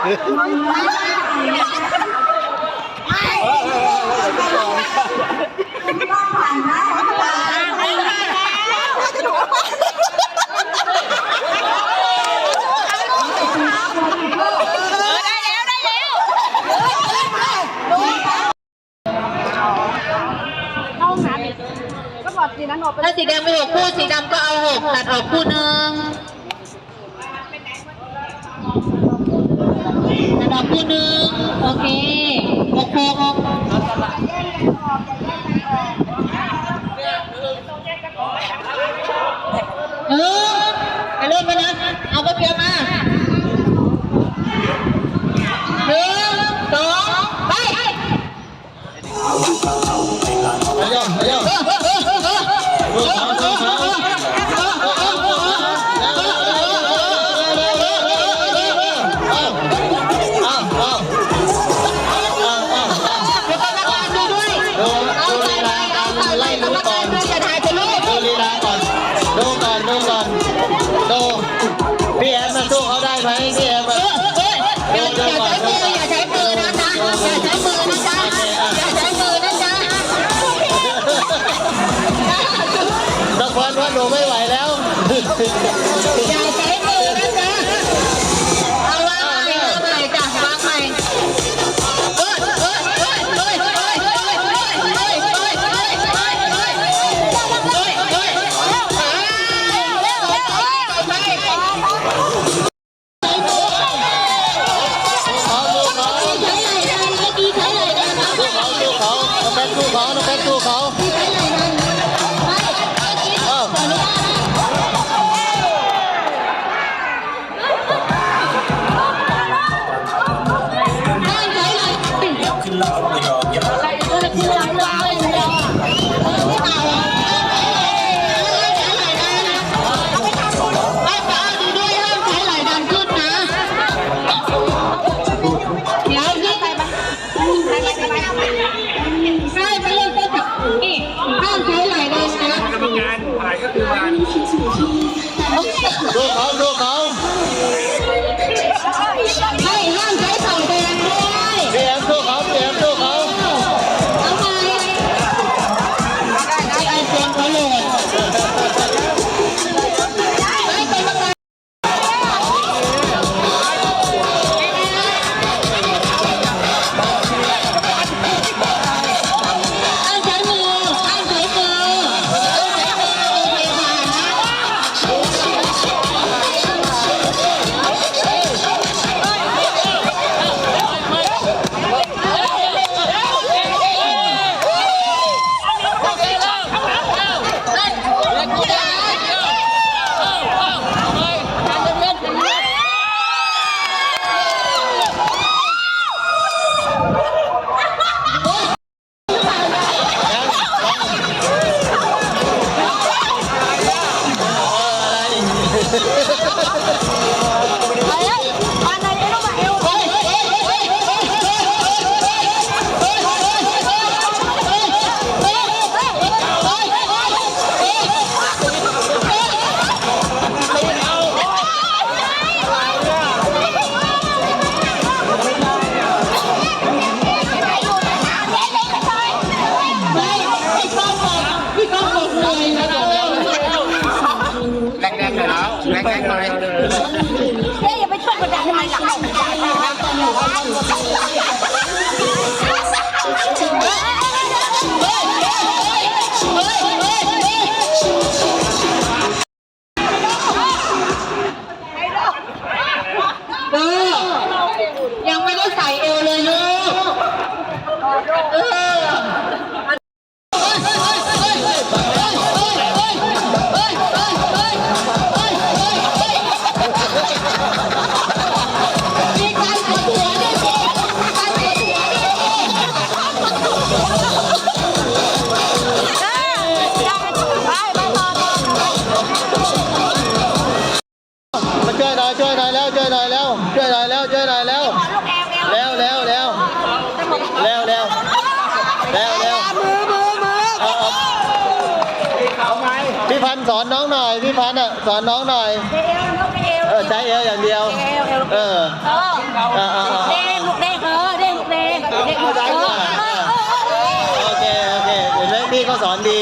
ถ้าสีแดงมี6 คู่สีดำก็เอา6ตัดออกคู่หนึ่งตัดออกคู่หนึ่งโอเค6ไปเริ่มไปนะเอากระเทียมมา1 2ไปพี่แอมมาสู้เขาได้ไหมพี่แอมอย่าใช้มือนะจ๊ะอย่าใช้มือนะจ๊ะอย่าใช้มือนะจ๊ะตะควันว่าหนูไม่ไหวแล้วอย่าใช้มือนะจ๊ะเอาวางใหม่จ้ะวางใหม่สู้เขาดูเขาไม่ห้ามใช้เข่าแดงด้วยพี่แอมสู้เขาพี่แอมสู้เขาเอาไปไอ้เสียงเขาเลยอย่าไปช่วยกดดันทำไมล่ะยังไม่ได้ใส่เอวเลยลูกช่วยหน่อยแล้วเพี่พันสอนน้องหน่อยพี่พันสอนน้องหน่อย ใจเอวอย่างเดียวเออเด้งลูกเด้งเด้งลูกเด้งเด้งลูกเด้ง โอเคเห็นไหมพี่เขาสอนดี